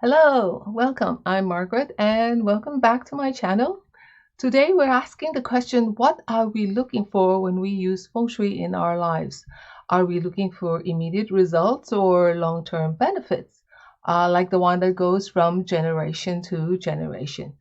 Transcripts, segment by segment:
Hello, welcome. I'm Margaret and welcome back to my channel. Today we're asking the question, what are we looking for when we use Feng Shui in our lives? Are we looking for immediate results or long-term benefits, like the one that goes from generation to generation?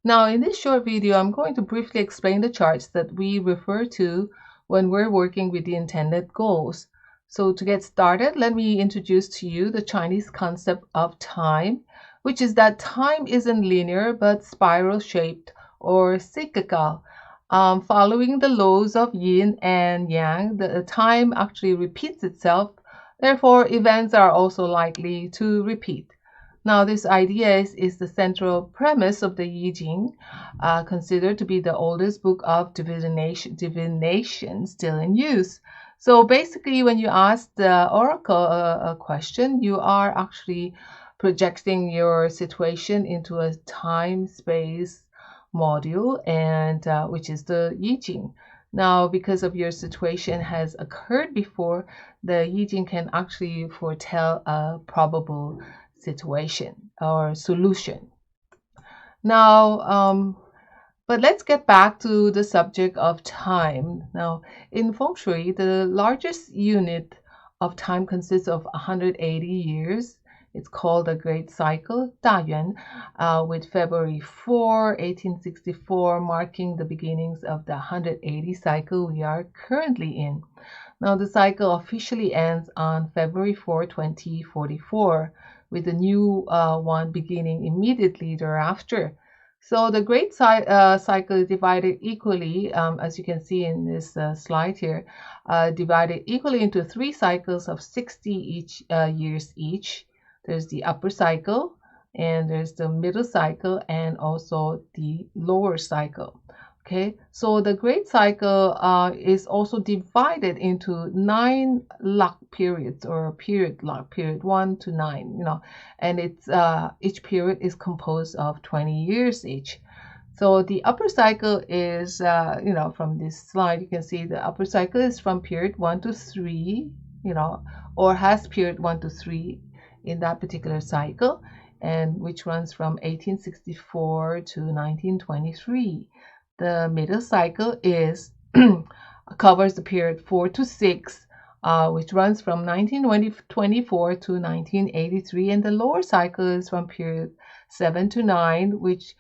Now, in this short video, I'm going to briefly explain the charts that we refer to when we're working with the intended goals. So to get started, let me introduce to you the Chinese concept of time, which is that time isn't linear but spiral shaped or cyclical. Following the laws of yin and yang, the time actually repeats itself. Therefore, events are also likely to repeat. Now, this idea is the central premise of the I Ching, considered to be the oldest book of divination still in use. So basically, when you ask the oracle a question, you are actually projecting your situation into a time-space module, and which is the I Ching. Now, because of your situation has occurred before, the I Ching can actually foretell a probable situation or solution. Now, but let's get back to the subject of time. Now, in Feng Shui, the largest unit of time consists of 180 years. It's called the Great Cycle, 大元, with February 4, 1864 marking the beginnings of the 180 cycle we are currently in. Now, the cycle officially ends on February 4, 2044, with a new one beginning immediately thereafter. So the great cycle is divided equally, as you can see in this slide here, divided equally into three cycles of 60 years each. There's the upper cycle, and there's the middle cycle, and also the lower cycle. Okay, so the great cycle is also divided into 9 luck periods, or period luck, period 1 to 9, and it's each period is composed of 20 years each. So the upper cycle is, from this slide, you can see the upper cycle is from period 1 to 3, or has period 1 to 3 in that particular cycle, and which runs from 1864 to 1923. The middle cycle is covers the period 4 to 6, which runs from 1924 to 1983, and the lower cycle is from period 7 to 9, which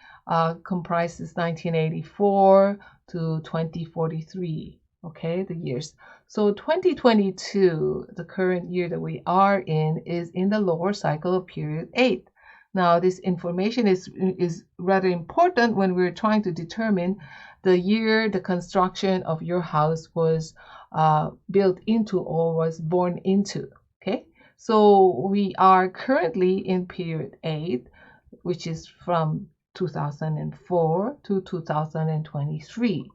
comprises 1984 to 2043. Okay, the years. So 2022, the current year that we are in, is in the lower cycle of period 8. Now, this information is rather important when we're trying to determine the year the construction of your house was built into or was born into. Okay, so we are currently in period 8, which is from 2004 to 2023.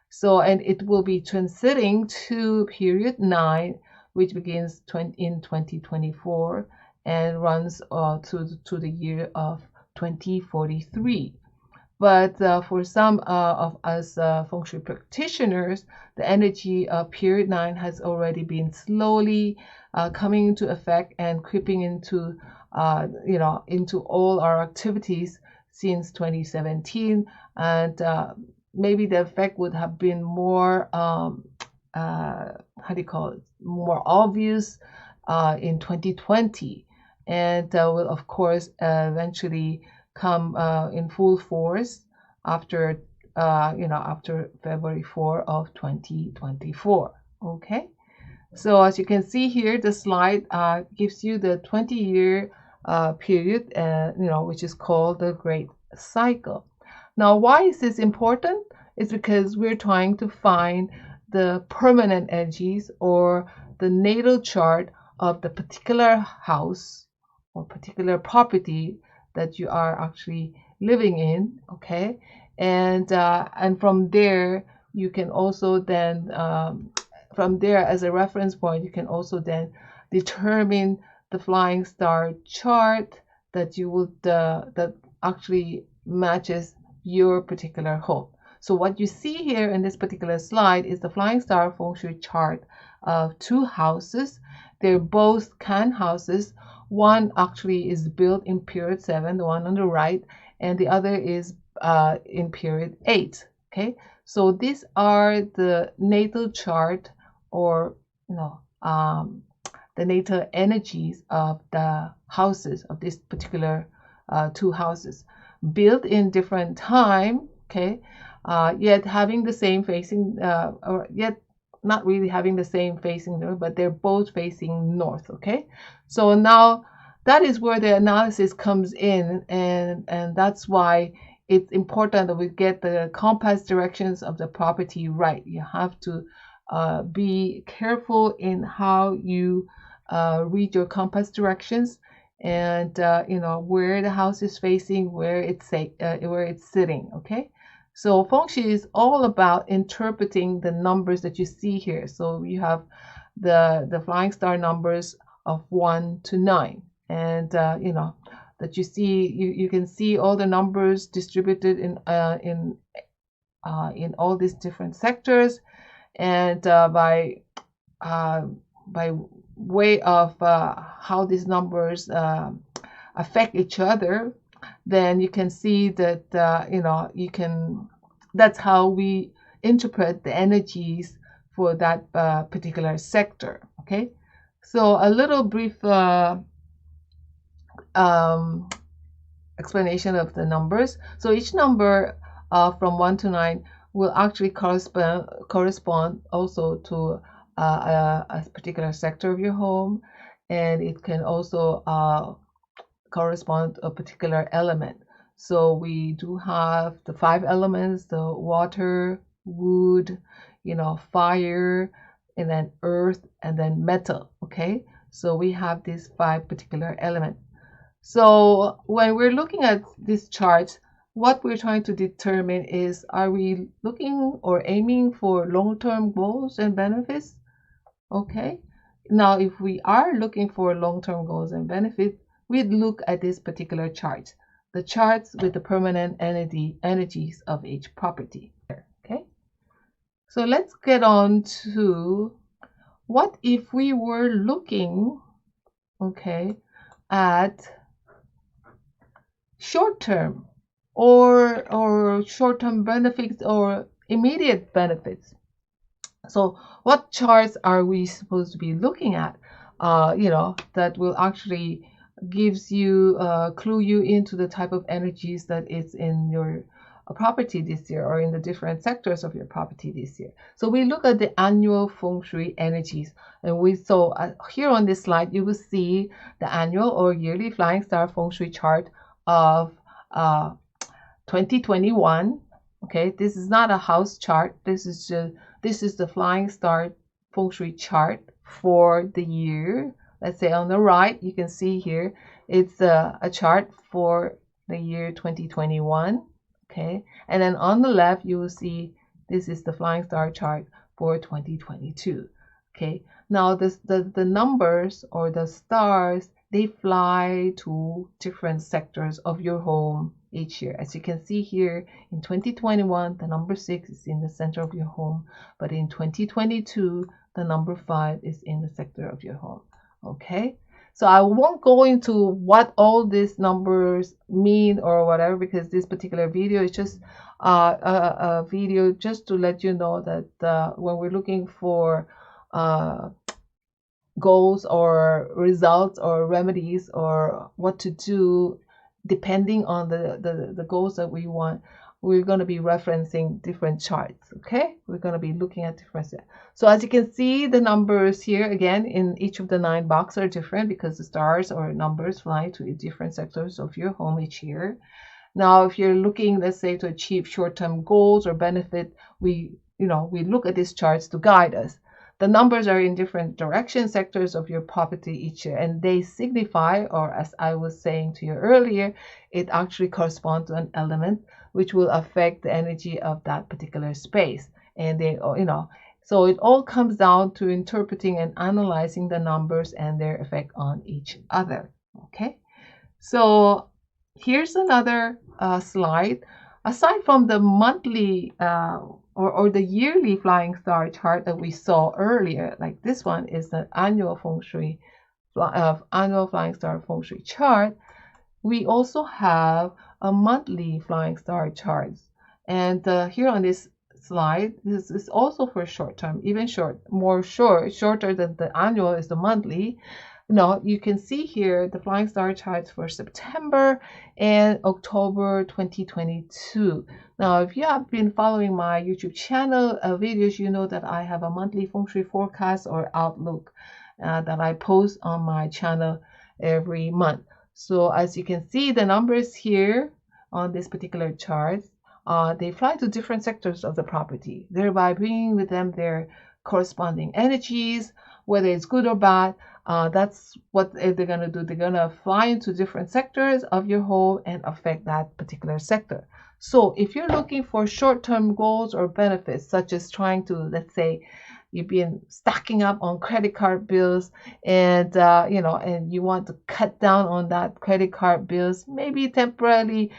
So, and it will be transiting to period 9, which begins in 2024 and runs to the year of 2043. But for some of us Feng Shui practitioners, the energy of period 9 has already been slowly coming into effect and creeping into, into all our activities since 2017. And maybe the effect would have been more, more obvious in 2020. And will, of course, eventually come in full force after, after February 4 of 2024. Okay, so as you can see here, the slide gives you the 20-year period, which is called the Great Cycle. Now, why is this important? It's because we're trying to find the permanent energies or the natal chart of the particular house or particular property that you are actually living in. Okay, and from there you can also then from there, as a reference point, you can also then determine the flying star chart that you would that actually matches your particular home. So what you see here in this particular slide is the flying star Feng Shui chart of two houses. They're both Kan houses, One actually is built in period 7, the one on the right, and the other is in period 8. Okay, so these are the natal chart, or the natal energies of the houses of this particular two houses, built in different time. Okay, yet having the same facing, or yet not really having the same facing north, but they're both facing north. Okay, so now that is where the analysis comes in, and that's why it's important that we get the compass directions of the property right. You have to be careful in how you read your compass directions, and where the house is facing, where it's sitting. Okay, so Feng Shui is all about interpreting the numbers that you see here. So you have the flying star numbers of 1 to 9, and that you see, you can see all the numbers distributed in all these different sectors, and by way of how these numbers affect each other, then you can see that that's how we interpret the energies for that particular sector. Okay, so a little brief explanation of the numbers. So each number from 1 to 9 will actually correspond also to a particular sector of your home, and it can also correspond to a particular element. So we do have the 5 elements: the water, wood, fire, and then earth, and then metal. Okay, so we have these 5 particular elements. So when we're looking at this chart, what we're trying to determine is, are we looking or aiming for long-term goals and benefits? Okay, now if we are looking for long-term goals and benefits, we'd look at this particular chart, the charts with the permanent energies of each property. Okay, so let's get on to, what if we were looking, okay, at short-term or short-term benefits or immediate benefits? So what charts are we supposed to be looking at, that will actually gives you clue you into the type of energies that is in your property this year, or in the different sectors of your property this year? So we look at the annual Feng Shui energies, and we saw here on this slide you will see the annual or yearly flying star Feng Shui chart of 2021. Okay, this is not a house chart. This is the flying star Feng Shui chart for the year. Let's say on the right, you can see here, it's a chart for the year 2021. Okay, and then on the left, you will see this is the flying star chart for 2022. Okay, now the numbers or the stars, they fly to different sectors of your home each year. As you can see here, in 2021, the number 6 is in the center of your home, but in 2022, the number 5 is in the sector of your home. Okay, so I won't go into what all these numbers mean or whatever, because this particular video is just a video just to let you know that when we're looking for goals or results or remedies or what to do depending on the goals that we want, we're going to be referencing different charts. Okay, we're going to be looking at different. So as you can see, the numbers here again in each of the 9 boxes are different, because the stars or numbers fly to different sectors of your home each year. Now if you're looking, let's say, to achieve short-term goals or benefit, we look at these charts to guide us. The numbers are in different direction sectors of your property each year, and they signify, or as I was saying to you earlier, it actually corresponds to an element which will affect the energy of that particular space. And they, so it all comes down to interpreting and analyzing the numbers and their effect on each other. Okay, so here's another slide. Aside from the monthly or the yearly flying star chart that we saw earlier, like this one is the annual Feng Shui annual Flying Star Feng Shui chart, we also have a monthly Flying Star charts. And here on this slide, this is also for short term, even shorter than the annual is the monthly. You can see here the Flying Star charts for September and October 2022. Now, if you have been following my YouTube channel videos, you know that I have a monthly Feng Shui forecast or outlook that I post on my channel every month. So as you can see, the numbers here on this particular chart, they fly to different sectors of the property, thereby bringing with them their corresponding energies, whether it's good or bad. That's what they're going to do. They're going to fly into different sectors of your home and affect that particular sector. So if you're looking for short-term goals or benefits, such as trying to, let's say, you've been stacking up on credit card bills and and you want to cut down on that credit card bills, maybe temporarily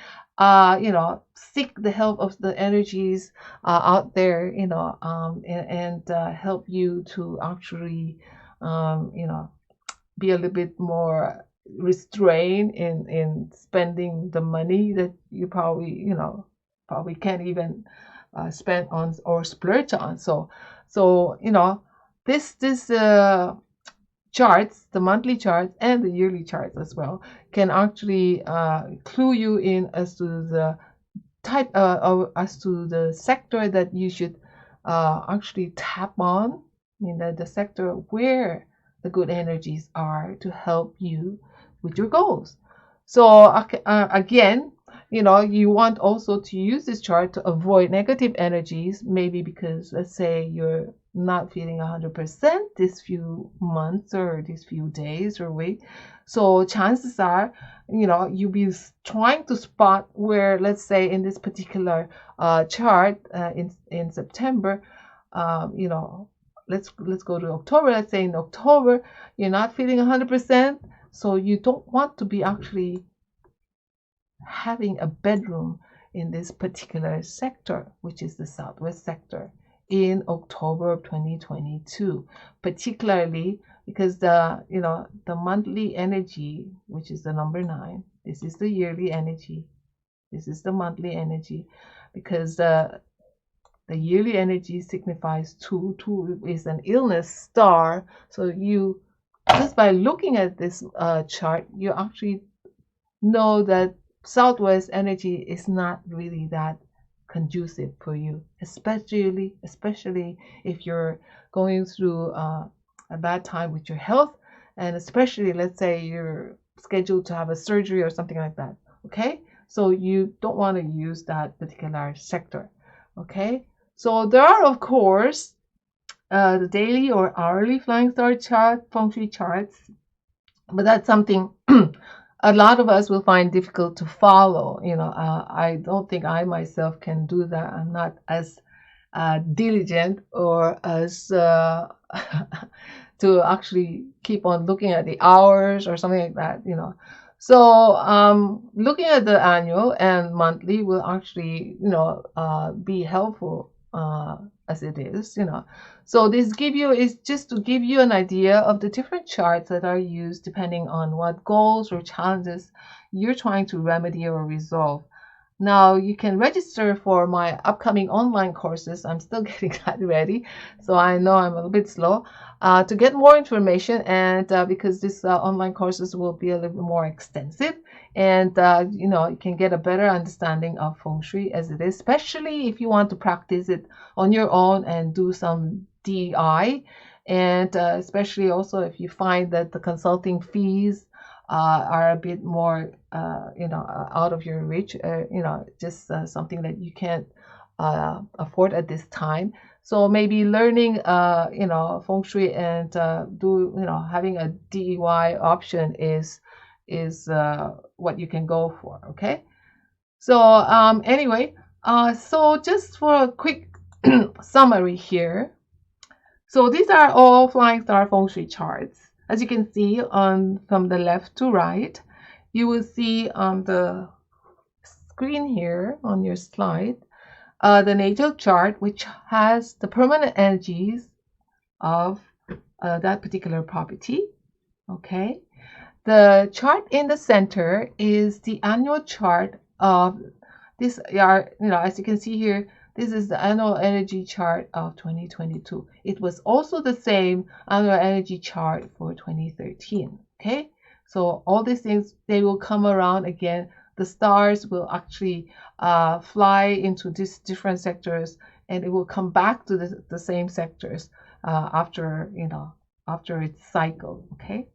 seek the help of the energies out there, and help you to actually be a little bit more restrained in spending the money that you probably can't even spend on or splurge on. So this charts, the monthly charts and the yearly charts as well, can actually clue you in as to the type as to the sector that you should actually tap on. I mean, the sector where the good energies are to help you with your goals. So again, you want also to use this chart to avoid negative energies, maybe because, let's say, you're not feeling 100% this few months or these few days or week. So chances are, you'll be trying to spot where, let's say, in this particular chart in September, let's go to October. Let's say in October, you're not feeling 100%. So you don't want to be actually having a bedroom in this particular sector, which is the Southwest sector, in October of 2022, particularly because the monthly energy, which is the number 9, this is the yearly energy, this is the monthly energy, because the yearly energy signifies 2. 2 is an illness star. So you, just by looking at this chart, you actually know that Southwest energy is not really that conducive for you, especially if you're going through a bad time with your health, and especially, let's say, you're scheduled to have a surgery or something like that. Okay, so you don't want to use that particular sector. Okay, so there are, of course, the daily or hourly Flying Star chart, Feng Shui charts, but that's something a lot of us will find difficult to follow. I don't think I myself can do that. I'm not as diligent or as to actually keep on looking at the hours or something like that. So looking at the annual and monthly will actually be helpful as it is. So this is just to give you an idea of the different charts that are used depending on what goals or challenges you're trying to remedy or resolve. Now you can register for my upcoming online courses. I'm still getting that ready, so I know I'm a little bit slow to get more information, and because these online courses will be a little bit more extensive, and you can get a better understanding of Feng Shui as it is, especially if you want to practice it on your own and do some DI, and especially also if you find that the consulting fees are a bit more, out of your reach, just something that you can't afford at this time. So maybe learning, Feng Shui and having a DIY option is what you can go for. Okay. So anyway, so just for a quick summary here. So these are all Flying Star Feng Shui charts. As you can see from the left to right, you will see on the screen here on your slide, the natal chart, which has the permanent energies of that particular property. Okay. The chart in the center is the annual chart of this are, as you can see here, this is the annual energy chart of 2022. It was also the same annual energy chart for 2013. Okay, so all these things, they will come around again. The stars will actually fly into these different sectors, and it will come back to the same sectors after, after its cycle. Okay,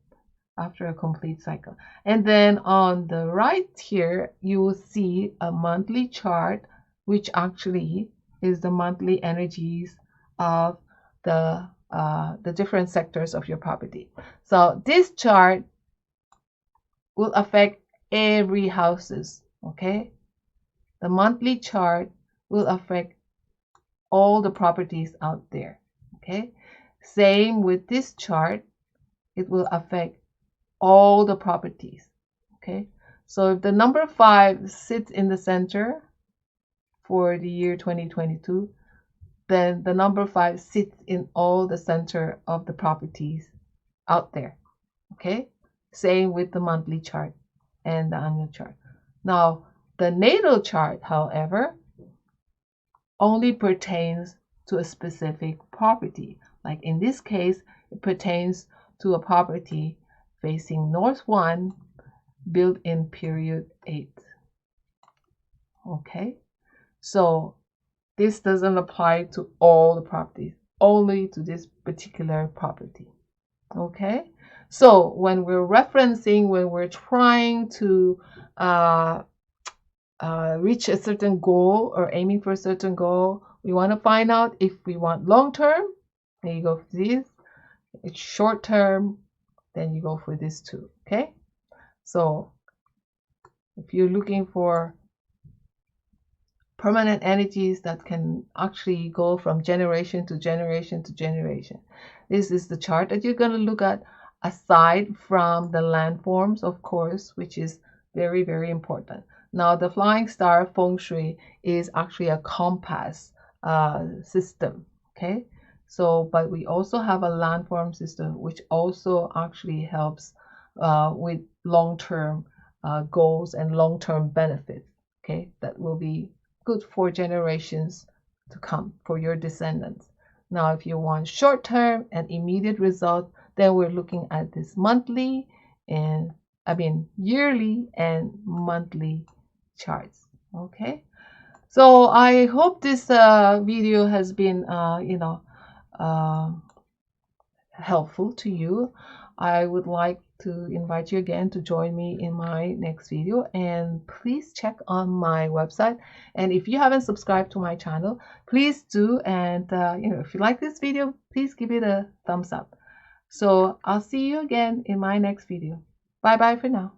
after a complete cycle. And then on the right here, you will see a monthly chart, which actually is the monthly energies of the different sectors of your property. So this chart will affect every houses. Okay, the monthly chart will affect all the properties out there. Okay, same with this chart, it will affect all the properties. Okay, so if the number 5 sits in the center for the year 2022, then the number 5 sits in all the center of the properties out there. Okay, same with the monthly chart and the annual chart. Now, the natal chart, however, only pertains to a specific property. Like in this case, it pertains to a property facing north 1, built in period 8. Okay, so this doesn't apply to all the properties, only to this particular property. Okay, so when we're referencing, when we're trying to reach a certain goal or aiming for a certain goal, we want to find out if we want long term, then you go for this. It's short term, then you go for this too. Okay, so if you're looking for permanent energies that can actually go from generation to generation to generation, this is the chart that you're going to look at, aside from the landforms, of course, which is very, very important. Now, the flying star Feng Shui is actually a compass system. Okay, so but we also have a landform system, which also actually helps with long-term goals and long-term benefits. Okay, that will be good for generations to come, for your descendants. Now, if you want short-term and immediate results, then we're looking at this monthly and yearly and monthly charts. Okay, so I hope this video has been helpful to you. I would like to invite you again to join me in my next video, and please check on my website. And if you haven't subscribed to my channel, please do. And if you like this video, please give it a thumbs up. So I'll see you again in my next video. Bye bye for now.